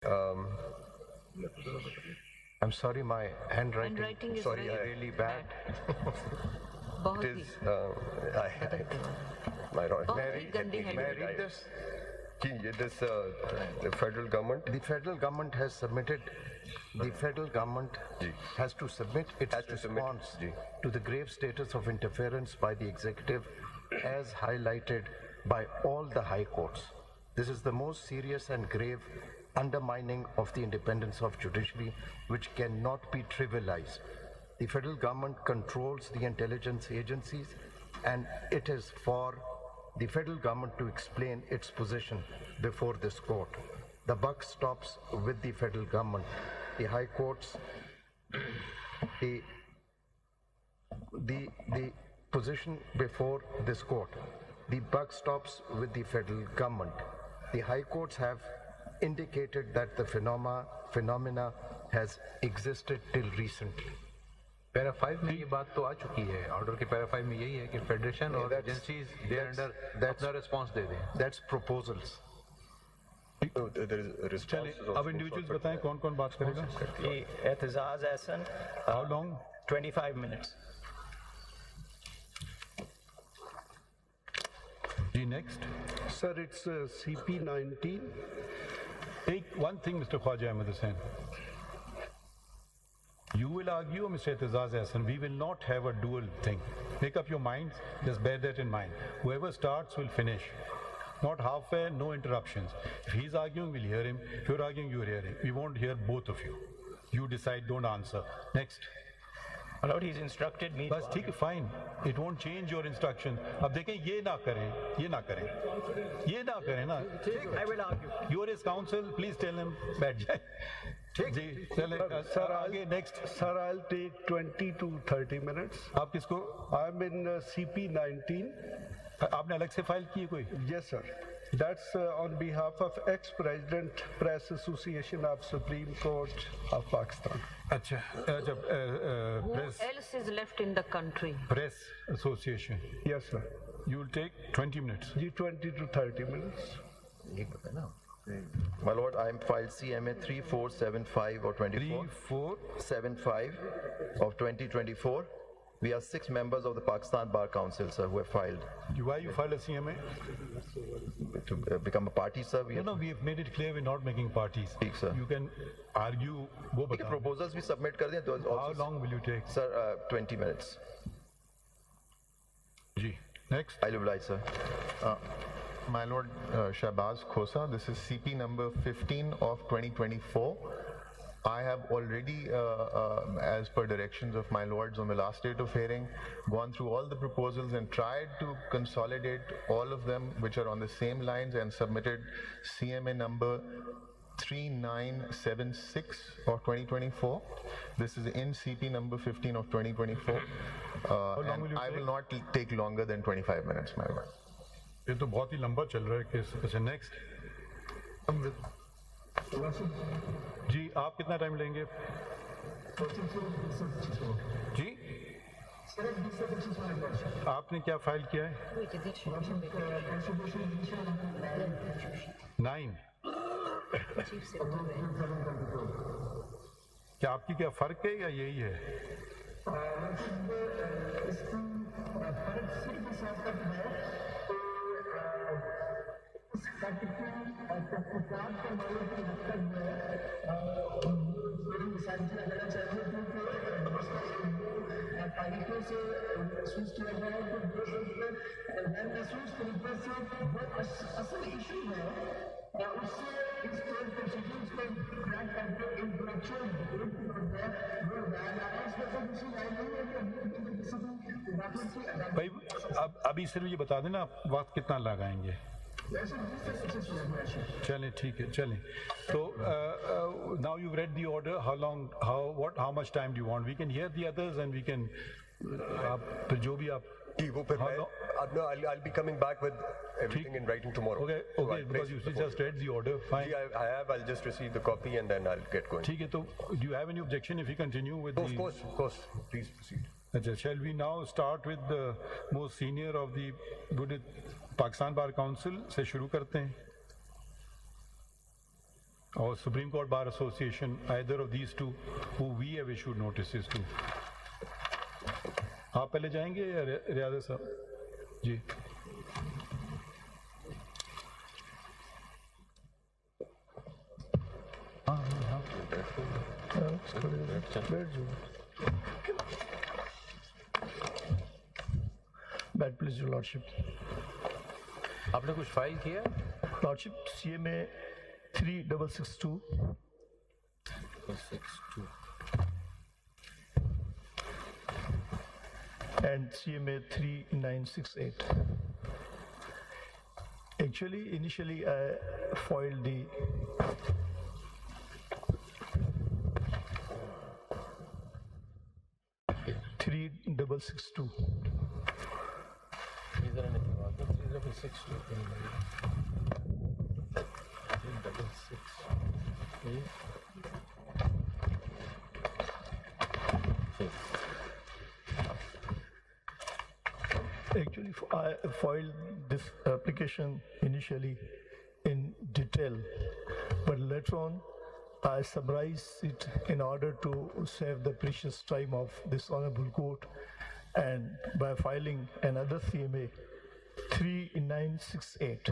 I'm sorry, my handwriting is really bad. बहुत It he is, May I read this? The federal government. The federal government has submitted. The federal government has to submit its response to the grave status of interference by the executive, as highlighted by all the high courts. This is the most serious and grave undermining of the independence of judiciary, which cannot be trivialized. The federal government controls the intelligence agencies, and it is for the federal government to explain its position before this court. The buck stops with the federal government. The high courts, the position before this court. The buck stops with the federal government. The high courts have indicated that the phenomena has existed till recently. Para 5 में ये बात तो आ चुकी है, order के para 5 में यही है कि फेडरेशन और एजेंसीज देयर अंडर अपना रिस्पांस दे दें. That's proposals. चलिए अब इंडिविजुअल्स बताएं कौन कौन बात करेगा. Aitzaz Ahsan. How long? 25 minutes. जी next. Sir, it's CP19. Take one thing, Mr. Khwaja Ahmed Hussain. You will argue, Mr. Etizaz Ahsan, we will not have a dual thing. Make up your minds, just bear that in mind. Whoever starts will finish. Not halfway, no interruptions. If he's arguing, we'll hear him. If you're arguing, you'll hear him. We won't hear both of you. You decide, don't answer. Next. Lord, he's instructed me. बस ठीक है, fine. It won't change your instruction. अब देखें ये ना करें, ये ना करें, ये ना करें ना. I will argue. You are his counsel. Please tell him बैठ जाए. ठीक जी. चले सर आगे next. Sir, I'll take 20 to 30 minutes. आप किसको? I'm in CP19. आपने अलग से फाइल की है कोई? Yes, sir. That's on behalf of ex-president, Press Association of Supreme Court of Pakistan. अच्छा अच्छा. Who Press else is left in the country? Press Association. Yes, sir. You will take 20 minutes. 20 to 30 minutes. My lord, I am filed CMA 3475 of 24. 3475 of 2024. We are 6 members of the Pakistan Bar Council, sir, who have filed. Why you filed a CMA? To become a party, sir. No, we have made it clear we're not making parties. ठीक, sir. You can argue. वो ठीक है, बताओ. proposals भी submit कर दें. How long will you take? Sir, 20 minutes. Ji. Next. I will oblige, sir. My Lord Shahbaz Khosa, this is CP number 15 of 2024. I have already, as per directions of my lords on the last date of hearing, gone through all the proposals and tried to consolidate all of them which are on the same lines and submitted CMA number 3976 of 2024. This is in CP number 15 of 2024. And I will not take longer than 25 minutes, my lord. ये तो बहुत ही लंबा चल रहा है case. अच्छा next. जी आप कितना टाइम लेंगे? जी आपने क्या फाइल किया है? 9. क्या आपकी क्या फर्क है या यही है? भाई अब अभी सिर्फ ये बता देना वक्त कितना लगाएंगे. चलें ठीक है चलें. तो now you've read the order. How much time do you want? We can hear the others and we can आप जो भी आप. I'll be coming back with everything in writing tomorrow. Okay, because you just read the order. Fine. I have. I'll just receive the copy and then I'll get going. ठीक है. तो do you have any objection if we continue with Of course. Please proceed. अच्छा, shall we now start with the most senior of the Pakistan Bar Council से शुरू करते हैं. or Supreme Court Bar Association, either of these two, who we have issued notices to. आप पहले जाएंगे या रियाज़त साहब? जी. Bad, please, your lordship. आपने कुछ फाइल किया? Lordship, CMA 3662. And CMA 3968. Actually, initially I filed the three double six two. Actually, I filed this application initially in detail, but later on I summarized it in order to save the precious time of this honorable court, and by filing another CMA 3968.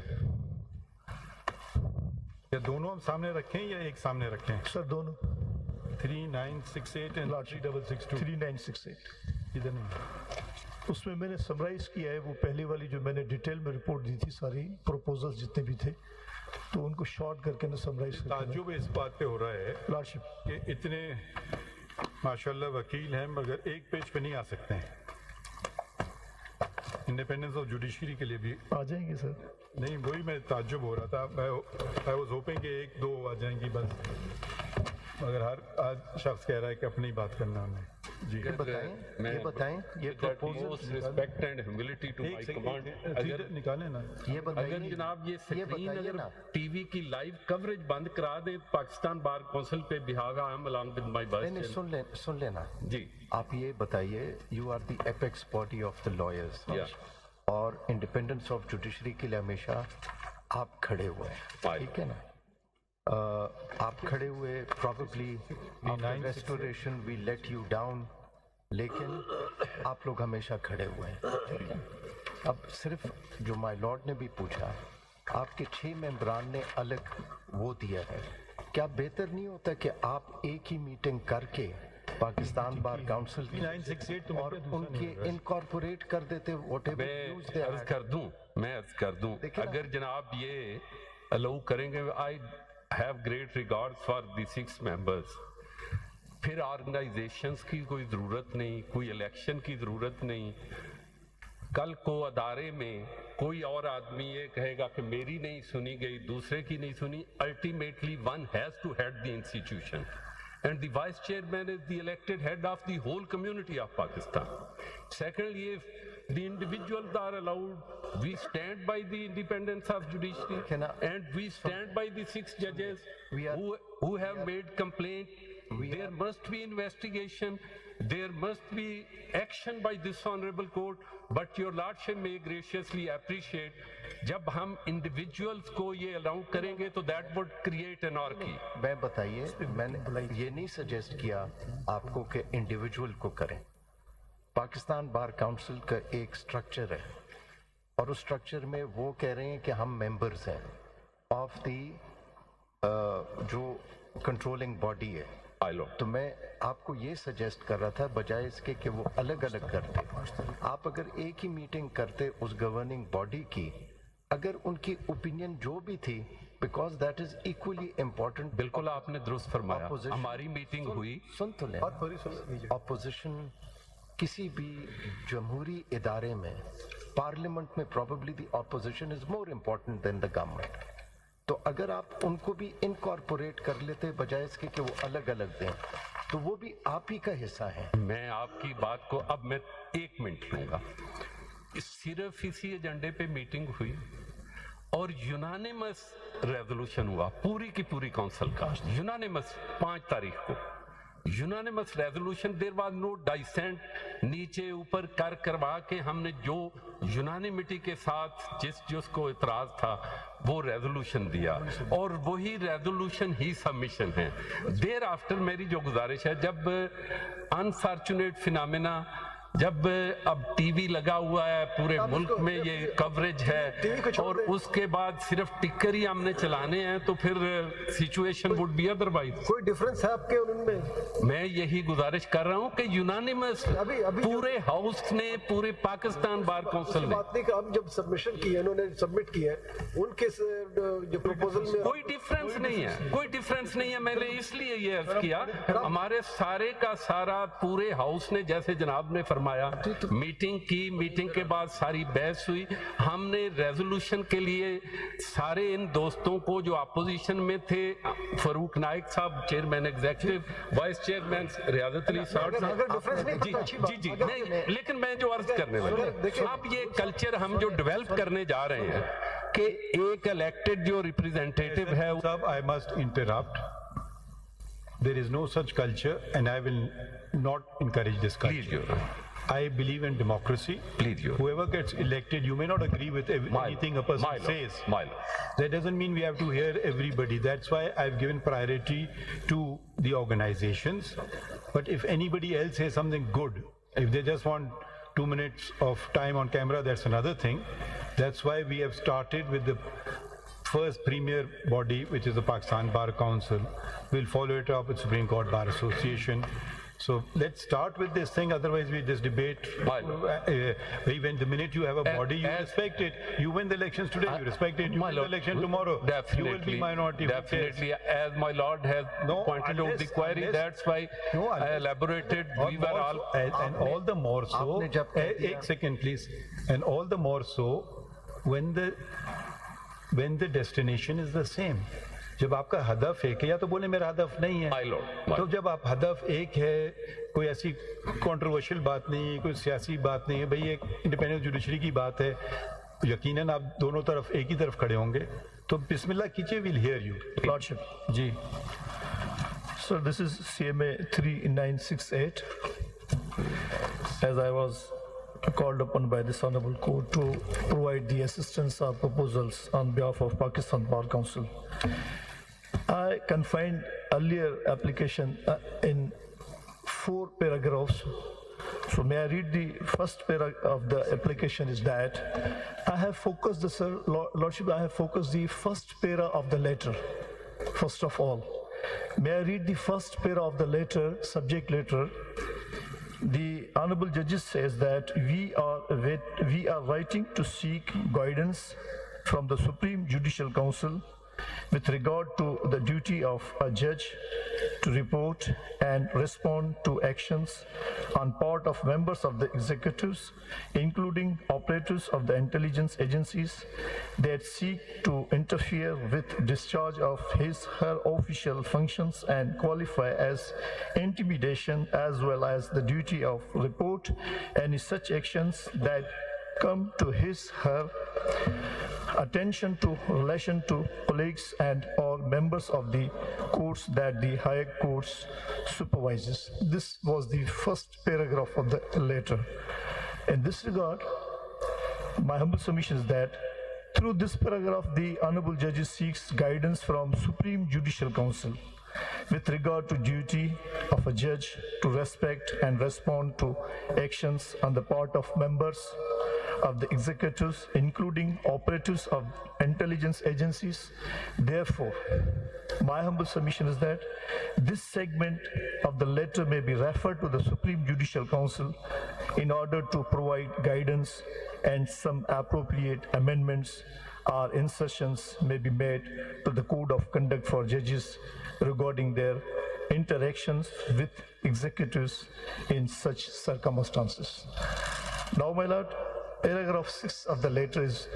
या दोनों हम सामने रखें या एक सामने रखें? Sir दोनों 3968 and 3662. 3968. इधर नहीं. उसमें मैंने समराइज किया है वो पहली वाली जो मैंने डिटेल में रिपोर्ट दी थी, सारी प्रपोजल्स जितने भी थे, तो उनको शॉर्ट करके ना समराइज करके. ताज्जुब इस बात पे हो रहा है लॉर्डशिप कि इतने माशाल्लाह वकील हैं मगर एक पेज पे नहीं आ सकते हैं. इंडिपेंडेंस ऑफ जुडिशरी के लिए भी आ जाएंगे सर. नहीं, वही मैं ताज्जुब हो रहा था. आई वाज होपिंग कि एक दो आ जाएंगी बस, मगर हर आज शख्स कह रहा है कि अपनी बात करना हमें. जी ये बताएं ये proposal respect and humility to my command, अगर निकाले ना, ये बताइए अगर जनाब ये स्क्रीन बताइए अगर ना. टीवी की लाइव कवरेज बंद करा दे पाकिस्तान बार काउंसिल पे बिहागा I am along with my नहीं बस. सुन लेना जी आप ये बताइए, you are the apex body of the lawyers और इंडिपेंडेंस ऑफ जुडिशरी के लिए हमेशा आप खड़े हुए हैं, ठीक है ना. आप खड़े हुए, probably restoration we let you down, लेकिन आप लोग हमेशा खड़े हुए हैं. अब सिर्फ जो माय लॉर्ड ने भी पूछा, आपके 6 मेंबरान ने अलग वो दिया है, क्या बेहतर नहीं होता कि आप एक ही मीटिंग करके पाकिस्तान बार काउंसिल की और उनके इनकॉर्पोरेट कर देते व्हाटएवर व्यूज दे अर्ज कर दूं अगर जनाब ये अलाउ करेंगे, I have great regard for the 6 members. फिर ऑर्गेनाइजेशंस की कोई ज़रूरत नहीं, कोई इलेक्शन की ज़रूरत नहीं. कल को अदारे में कोई और आदमी ये कहेगा कि मेरी नहीं सुनी गई, दूसरे की नहीं सुनी. Ultimately one has to head the institution and the vice chairman is the elected head of the whole community of Pakistan. Secondly, if the individuals are allowed, we stand by the independence of judiciary and we stand by the 6 judges who have made complaint. There must be investigation, there must be action by this honorable court, but your lordship may graciously appreciate जब हम individuals को ये allow करेंगे तो that would create anarchy. मैं बताइए, मैंने ये नहीं सजेस्ट किया आपको कि इंडिविजुअल को करें. पाकिस्तान बार काउंसिल का एक स्ट्रक्चर है और उस स्ट्रक्चर में वो कह रहे हैं कि हम मेंबर्स हैं ऑफ द जो कंट्रोलिंग बॉडी है. तो मैं आपको ये सजेस्ट कर रहा था बजाय इसके कि वो अलग अलग करते, आप अगर एक ही मीटिंग करते उस गवर्निंग बॉडी की, अगर उनकी ओपिनियन जो भी थी, because that is equally important. बिल्कुल आपने दुरुस्त फरमाया. हमारी मीटिंग हुई, सुन तो ले, ऑपोजिशन किसी भी जमहूरी इदारे में, पार्लियामेंट में probably the opposition is more important then the government. तो अगर आप उनको भी इनकॉर्पोरेट कर लेते बजाय इसके कि वो अलग अलग दें, तो वो भी आप ही का हिस्सा है. मैं आपकी बात को अब मैं 1 मिनट लूंगा. सिर्फ इसी एजेंडे पे मीटिंग हुई और यूनानिमस रेजोल्यूशन हुआ पूरी की पूरी काउंसिल का. यूनानिमस 5 तारीख को unanimous resolution. There was no dissent नीचे ऊपर करवा के हमने जो यूनानिमिटी के साथ जिसको इतराज था वो रेजोल्यूशन दिया और वही रेजोल्यूशन ही सबमिशन है। देर आफ्टर मेरी जो गुजारिश है, जब अनफॉर्चुनेट फिनोमेना, जब अब टीवी लगा हुआ है पूरे मुल्क में, ये कवरेज है और उसके बाद सिर्फ टिक्कर ही हमने चलाने हैं, तो फिर सिचुएशन वुड बी अदरवाइज। कोई डिफरेंस है आपके उनमें? मैं यही गुजारिश कर रहा हूं कि यूनानिमस पूरे हाउस ने, पूरे पाकिस्तान बार काउंसिल ने, बात नहीं कि अब जब सबमिशन की है, इन्होंने सबमिट किया है, उनके जो प्रपोजल में कोई डिफरेंस नहीं है, कोई डिफरेंस नहीं है। मैंने इसलिए ये अर्ज किया, हमारे सारे का सारा पूरे हाउस ने, जैसे जनाब ने फरमाया, मीटिंग की, मीटिंग के बाद सारी बहस हुई, हमने रेजोल्यूशन के लिए सारे इन दोस्तों को जो अपोजिशन में थे, Farooq Naik sahab chairman executive, vice chairman Riazat Ali sahab, जी, नहीं, लेकिन मैं जो अर्ज करने लगा, अब ये कल्चर हम जो डेवलप करने जा रहे हैं कि एक इलेक्टेड जो रिप्रेजेंटेटिव है, Sir, I must interrupt. There is no such culture, and I will not encourage this culture. Please, Your Honor. I believe in democracy. Please, Your Honor. Whoever gets elected, you may not agree with anything a person says. That doesn't mean we have to hear everybody. That's why I've given priority to the organizations. But if anybody else says something good, if they just want 2 minutes of time on camera, that's another thing. That's why we have started with the first premier body, which is the Pakistan Bar Council. We'll follow it up with Supreme Court Bar Association. So let's start with this thing, otherwise we just debate. When the minute you have a body, you respect it. You win the elections today, you respect it. You win the election tomorrow, definitely, you will be minority. Definitely, as my lord has pointed out the query, that's why I elaborated. We were all, and all the more so. One second, please. And all the more so when the destination is the same. जब आपका हदफ एक है, या तो बोले मेरा हदफ नहीं है, तो जब आप हदफ एक है, कोई ऐसी कंट्रोवर्शियल बात नहीं, कोई सियासी बात नहीं है, भाई एक इंडिपेंडेंट जुडिशरी की बात है, यकीनन आप दोनों तरफ एक ही तरफ खड़े होंगे, तो बिस्मिल्लाह कीजिए, विल हियर यू। Lordship. जी। Sir, this is CMA 3968. As I was called upon by this honorable court to provide the assistance of proposals on behalf of Pakistan Bar Council. I confined earlier application in 4 paragraphs. So may I read the first paragraph of the application is that I have focused, Sir, Lordship, I have focused the first para of the letter, first of all. May I read the first para of the letter, subject letter? The Honorable Judges says that we are writing to seek guidance from the Supreme Judicial Council with regard to the duty of a judge to report and respond to actions on part of members of the executives, including operators of the intelligence agencies that seek to interfere with discharge of her official functions and qualify as intimidation, as well as the duty of report any such actions that come to her attention to relation to colleagues and or members of the courts that the higher courts supervises. This was the first paragraph of the letter. In this regard, my humble submission is that through this paragraph, the Honorable Judges seeks guidance from Supreme Judicial Council with regard to duty of a judge to respect and respond to actions on the part of members of the executives, including operatives of intelligence agencies. Therefore, my humble submission is that this segment of the letter may be referred to the Supreme Judicial Council in order to provide guidance, and some appropriate amendments or insertions may be made to the Code of Conduct for Judges regarding their interactions with executives in such circumstances. Now, my lord, paragraph 6 of the letter is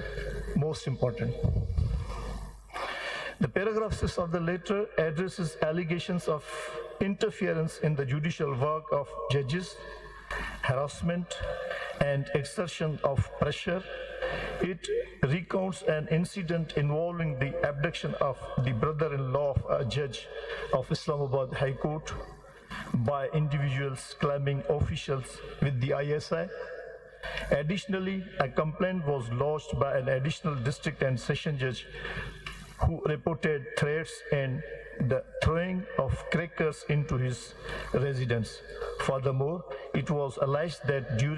most important. The paragraph 6 of the letter addresses allegations of interference in the judicial work of judges, harassment, and exertion of pressure. It recounts an incident involving the abduction of the brother-in-law of a judge of Islamabad High Court, by individuals claiming officials with the ISI. Additionally, a complaint was lodged by an additional district and session judge who reported threats and the throwing of crackers into his residence. Furthermore, it was alleged that during